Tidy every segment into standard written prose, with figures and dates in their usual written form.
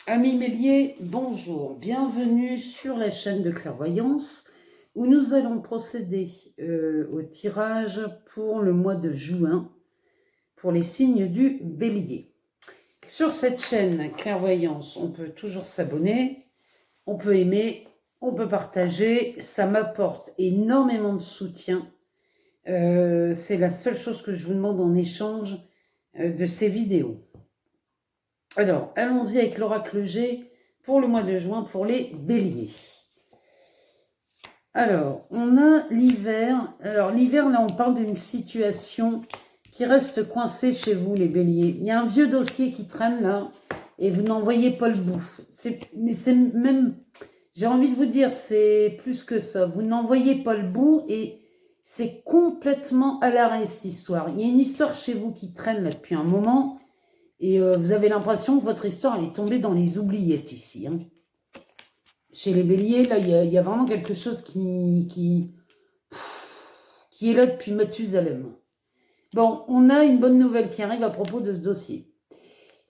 Amis Bélier, bonjour, bienvenue sur la chaîne de clairvoyance où nous allons procéder au tirage pour le mois de juin pour les signes du Bélier. Sur cette chaîne clairvoyance, on peut toujours s'abonner, on peut aimer, on peut partager, ça m'apporte énormément de soutien. C'est la seule chose que je vous demande en échange de ces vidéos. Alors, allons-y avec l'oracle G pour le mois de juin pour les béliers. Alors, on a l'hiver. Alors, l'hiver, là, on parle d'une situation qui reste coincée chez vous, les béliers. Il y a un vieux dossier qui traîne là et vous n'en voyez pas le bout. Mais c'est même, j'ai envie de vous dire, c'est plus que ça. Vous n'en voyez pas le bout et c'est complètement à l'arrêt, cette histoire. Il y a une histoire chez vous qui traîne là depuis un moment. Et vous avez l'impression que votre histoire elle est tombée dans les oubliettes ici. Hein. Chez les béliers, là, il y a vraiment quelque chose qui est là depuis Mathusalem. Bon, on a une bonne nouvelle qui arrive à propos de ce dossier.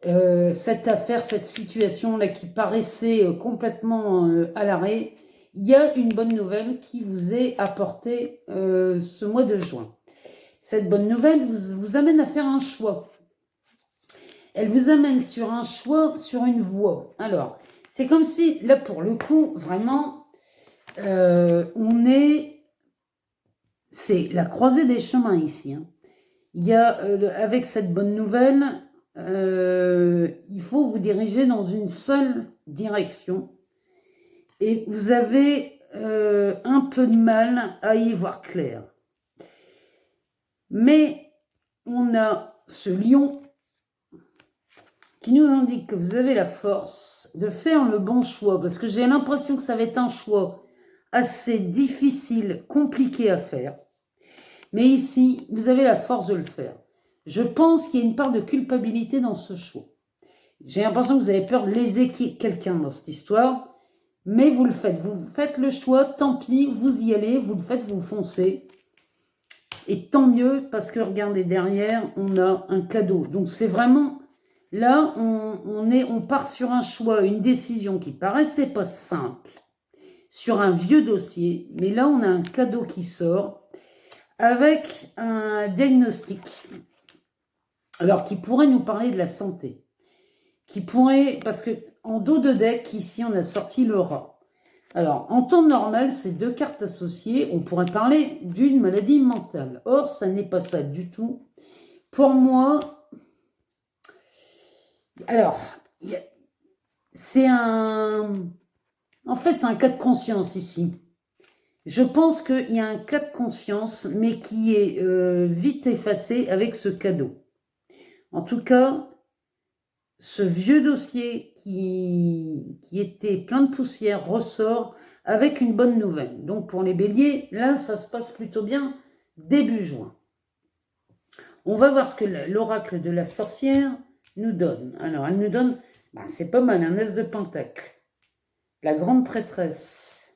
Cette affaire, cette situation-là qui paraissait complètement à l'arrêt, il y a une bonne nouvelle qui vous est apportée ce mois de juin. Cette bonne nouvelle vous amène à faire un choix. Elle vous amène sur un choix, sur une voie. Alors, c'est comme si, là, pour le coup, vraiment, c'est la croisée des chemins ici. Hein. Il y a, avec cette bonne nouvelle, il faut vous diriger dans une seule direction. Et vous avez un peu de mal à y voir clair. Mais on a ce lion qui nous indique que vous avez la force de faire le bon choix, parce que j'ai l'impression que ça va être un choix assez difficile, compliqué à faire. Mais ici, vous avez la force de le faire. Je pense qu'il y a une part de culpabilité dans ce choix. J'ai l'impression que vous avez peur de léser quelqu'un dans cette histoire, mais vous le faites. Vous faites le choix, tant pis, vous y allez, vous le faites, vous foncez. Et tant mieux, parce que regardez, derrière, on a un cadeau. Donc c'est vraiment... Là, on part sur un choix, une décision qui paraissait pas simple, sur un vieux dossier, mais là, on a un cadeau qui sort avec un diagnostic, alors qui pourrait nous parler de la santé, qui pourrait, parce que en dos de deck, ici, on a sorti le rat. Alors, en temps normal, ces deux cartes associées, on pourrait parler d'une maladie mentale. Or, ça n'est pas ça du tout. Pour moi, alors, c'est un... En fait, c'est un cas de conscience ici. Je pense qu'il y a un cas de conscience, mais qui est vite effacé avec ce cadeau. En tout cas, ce vieux dossier qui était plein de poussière ressort avec une bonne nouvelle. Donc pour les béliers, là, ça se passe plutôt bien début juin. On va voir ce que l'oracle de la sorcière nous donne. Alors, elle nous donne, c'est pas mal, un as de pentacle. La grande prêtresse.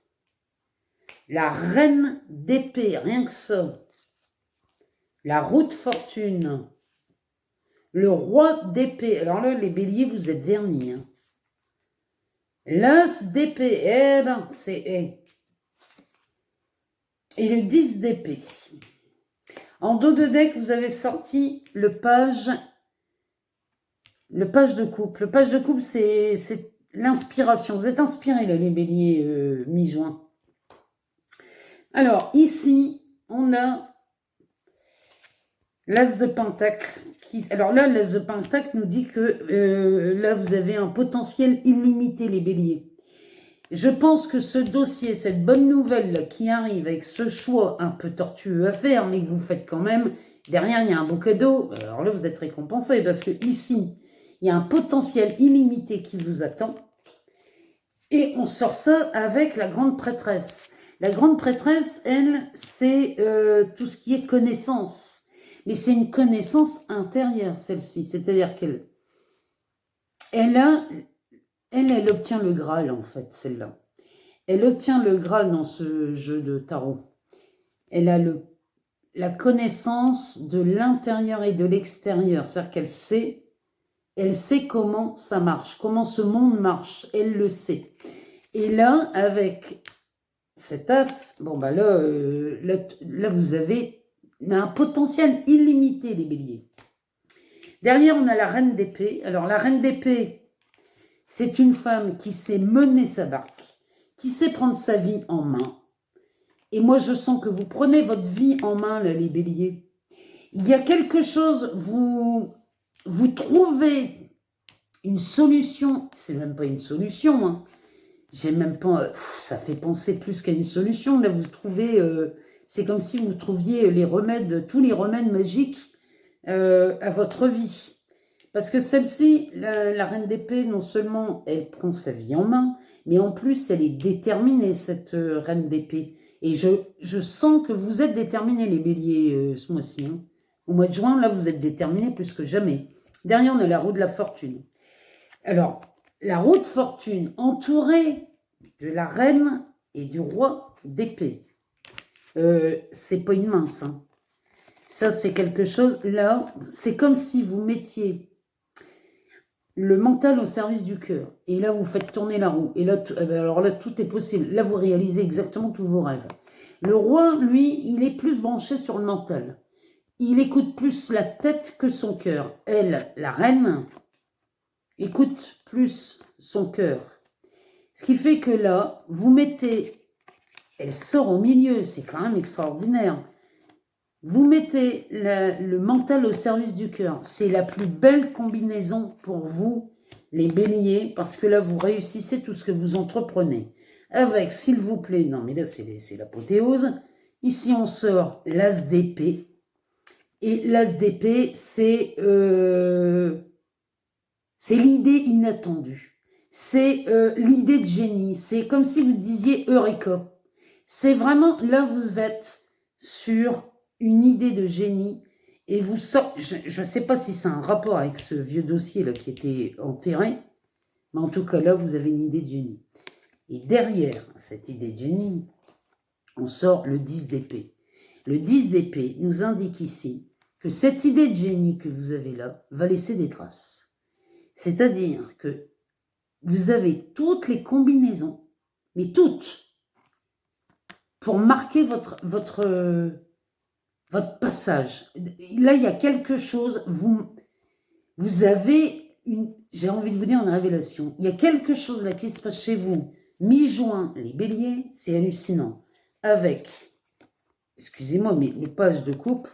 La reine d'épée, rien que ça. La roue de fortune. Le roi d'épée. Alors là, les béliers, vous êtes vernis. Hein. L'as d'épée. Eh ben, c'est... Et le 10 d'épée. En dos de deck, vous avez sorti le page de coupe. Le page de coupe, c'est l'inspiration. Vous êtes inspirés, là, les béliers, mi-juin. Alors, ici, on a l'as de pentacle. Alors là, l'as de pentacle nous dit que là, vous avez un potentiel illimité, les béliers. Je pense que ce dossier, cette bonne nouvelle là, qui arrive avec ce choix un peu tortueux à faire, mais que vous faites quand même, derrière, il y a un beau cadeau. Alors là, vous êtes récompensé parce que ici, il y a un potentiel illimité qui vous attend. Et on sort ça avec la grande prêtresse. La grande prêtresse, elle, c'est tout ce qui est connaissance. Mais c'est une connaissance intérieure, celle-ci. C'est-à-dire elle obtient le Graal, en fait, celle-là. Elle obtient le Graal dans ce jeu de tarot. Elle a la connaissance de l'intérieur et de l'extérieur. C'est-à-dire qu'elle sait Elle sait comment ça marche, comment ce monde marche. Elle le sait. Et là, avec cet as, bon, bah là, là, vous avez un potentiel illimité, les béliers. Derrière, on a la reine d'épée. Alors, la reine d'épée, c'est une femme qui sait mener sa barque, qui sait prendre sa vie en main. Et moi, je sens que vous prenez votre vie en main, là, les béliers. Il y a quelque chose, vous trouvez une solution. C'est même pas une solution, hein. J'ai même pas... ça fait penser plus qu'à une solution. Là, vous trouvez... c'est comme si vous trouviez les remèdes, tous les remèdes magiques à votre vie. Parce que celle-ci, la reine d'épée, non seulement elle prend sa vie en main, mais en plus, elle est déterminée, cette reine d'épée. Et je sens que vous êtes déterminés, les béliers, ce mois-ci. Hein. Au mois de juin, là, vous êtes déterminés plus que jamais. Derrière, on a la roue de la fortune. Alors, la roue de fortune entourée de la reine et du roi d'épée. C'est pas une mince. Hein. Ça, c'est quelque chose... Là, c'est comme si vous mettiez le mental au service du cœur. Et là, vous faites tourner la roue. Et là, alors là, tout est possible. Là, vous réalisez exactement tous vos rêves. Le roi, lui, il est plus branché sur le mental. Il écoute plus la tête que son cœur. Elle, la reine, écoute plus son cœur. Ce qui fait que là, vous mettez... Elle sort au milieu, c'est quand même extraordinaire. Vous mettez le mental au service du cœur. C'est la plus belle combinaison pour vous, les béliers, parce que là, vous réussissez tout ce que vous entreprenez. Avec, s'il vous plaît, non mais là, c'est l'apothéose. Ici, on sort l'as d'épée. Et l'as d'épée, c'est l'idée inattendue. C'est l'idée de génie. C'est comme si vous disiez Eureka. C'est vraiment, là, vous êtes sur une idée de génie et vous sortez, je ne sais pas si c'est un rapport avec ce vieux dossier là qui était enterré, mais en tout cas là vous avez une idée de génie. Et derrière cette idée de génie, on sort le 10 d'épée. Le 10 d'épée nous indique ici que cette idée de génie que vous avez là va laisser des traces. C'est-à-dire que vous avez toutes les combinaisons, mais toutes, pour marquer votre passage. Là, il y a quelque chose, vous avez j'ai envie de vous dire une révélation. Il y a quelque chose là qui se passe chez vous. Mi-juin, les béliers, c'est hallucinant. Avec, excusez-moi, mais les pages de coupe,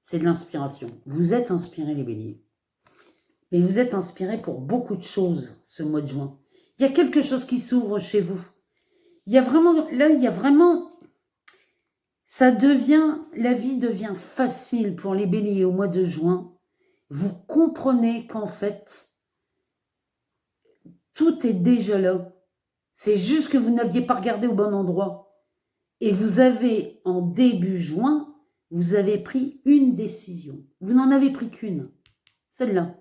c'est de l'inspiration. Vous êtes inspirés, les béliers. Mais vous êtes inspirés pour beaucoup de choses ce mois de juin. Il y a quelque chose qui s'ouvre chez vous. Il y a vraiment, là, il y a vraiment... la vie devient facile pour les béliers au mois de juin. Vous comprenez qu'en fait, tout est déjà là. C'est juste que vous n'aviez pas regardé au bon endroit. Et vous avez, en début juin, vous avez pris une décision. Vous n'en avez pris qu'une, celle-là.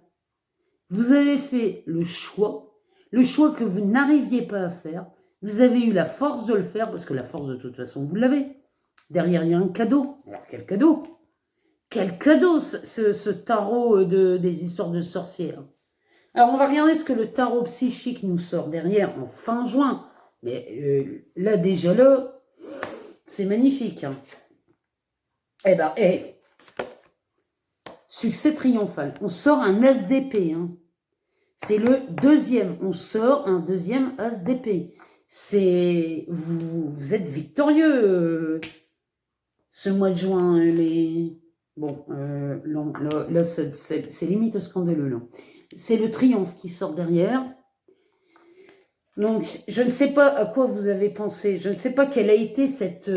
Vous avez fait le choix que vous n'arriviez pas à faire. Vous avez eu la force de le faire, parce que la force, de toute façon, vous l'avez. Derrière, il y a un cadeau. Alors, quel cadeau? Quel cadeau, ce tarot des histoires de sorcières. Alors, on va regarder ce que le tarot psychique nous sort derrière en fin juin. Mais là, déjà là, c'est magnifique. Hein. Eh ben, succès triomphal. On sort un as d'épée. Hein. C'est le deuxième. On sort un deuxième as d'épée. C'est... Vous êtes victorieux ce mois de juin. Bon, là c'est limite scandaleux. Là. C'est le triomphe qui sort derrière. Donc, je ne sais pas à quoi vous avez pensé. Je ne sais pas quelle a été cette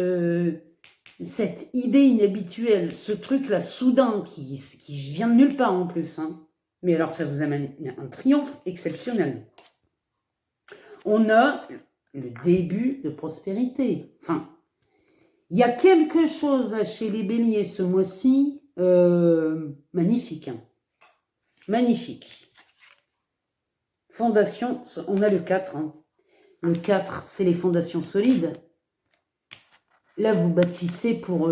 idée inhabituelle, ce truc-là soudain qui vient de nulle part en plus. Hein. Mais alors, ça vous amène un triomphe exceptionnel. On a le début de prospérité. Enfin, il y a quelque chose chez les béliers ce mois-ci, magnifique. Hein. Magnifique. Fondation, on a le 4. Hein. Le 4, c'est les fondations solides. Là, vous bâtissez pour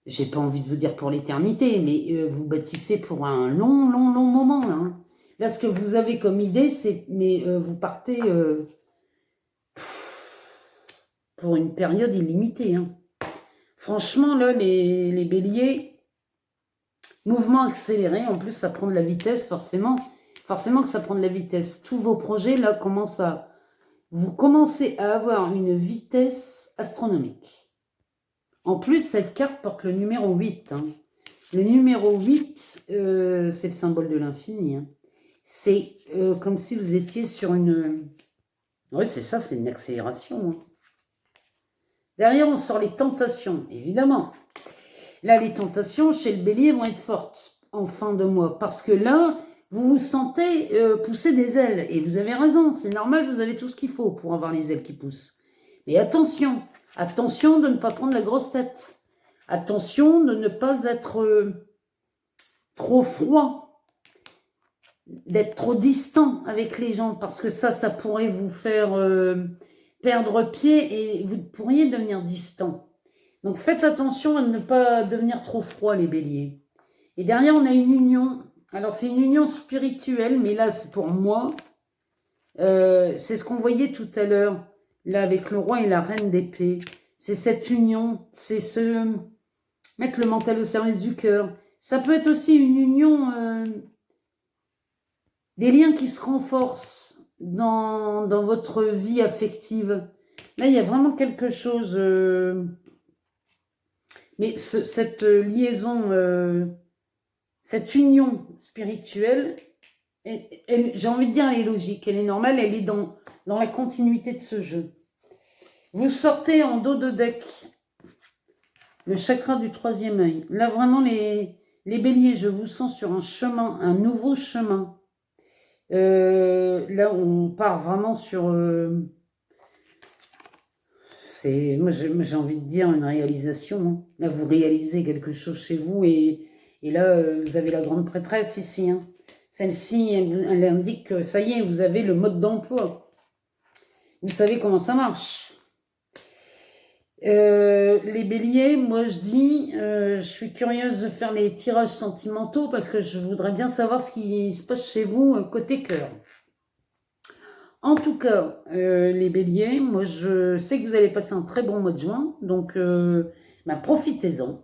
j'ai pas envie de vous dire pour l'éternité, mais vous bâtissez pour un long, long, long moment. Hein. Là, ce que vous avez comme idée, c'est, mais vous partez pour une période illimitée. Hein. Franchement, là, les béliers, mouvement accéléré, en plus, ça prend de la vitesse, forcément. Forcément que ça prend de la vitesse. Tous vos projets, là, vous commencez à avoir une vitesse astronomique. En plus, cette carte porte le numéro 8. Hein. Le numéro 8, c'est le symbole de l'infini. Hein. C'est comme si vous étiez sur une... Oui, c'est ça, c'est une accélération. Hein. Derrière, on sort les tentations, évidemment. Là, les tentations chez le bélier vont être fortes en fin de mois. Parce que là, vous vous sentez pousser des ailes. Et vous avez raison, c'est normal, vous avez tout ce qu'il faut pour avoir les ailes qui poussent. Mais attention, attention de ne pas prendre la grosse tête. Attention de ne pas être trop froid, d'être trop distant avec les gens, parce que ça pourrait vous faire perdre pied et vous pourriez devenir distant. Donc faites attention à ne pas devenir trop froid, les béliers. Et derrière, on a une union. Alors c'est une union spirituelle, mais là, c'est pour moi. C'est ce qu'on voyait tout à l'heure, là, avec le roi et la reine d'épée. C'est cette union, c'est mettre le mental au service du cœur. Ça peut être aussi une union, des liens qui se renforcent dans votre vie affective. Là, il y a vraiment quelque chose... mais cette liaison, cette union spirituelle, j'ai envie de dire, elle est logique, elle est normale, elle est dans la continuité de ce jeu. Vous sortez en dos de deck le chakra du troisième œil. Là, vraiment, les béliers, je vous sens sur un chemin, un nouveau chemin. Là, on part vraiment sur... moi, j'ai envie de dire une réalisation. Hein. Là, vous réalisez quelque chose chez vous et là, vous avez la grande prêtresse ici. Hein. Celle-ci, elle indique que ça y est, vous avez le mode d'emploi. Vous savez comment ça marche. Les béliers, moi je dis, je suis curieuse de faire les tirages sentimentaux parce que je voudrais bien savoir ce qui se passe chez vous côté cœur. En tout cas, les béliers, moi je sais que vous allez passer un très bon mois de juin, donc profitez-en.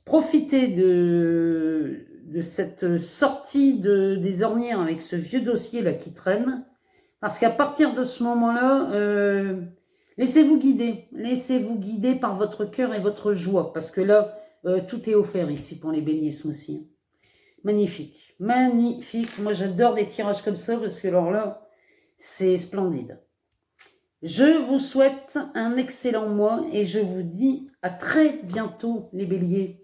Profitez de cette sortie des ornières avec ce vieux dossier là qui traîne, parce qu'à partir de ce moment-là, laissez-vous guider par votre cœur et votre joie, parce que là, tout est offert ici pour les béliers ce mois-ci. Magnifique, magnifique. Moi, j'adore des tirages comme ça, parce que alors là, c'est splendide. Je vous souhaite un excellent mois et je vous dis à très bientôt, les béliers.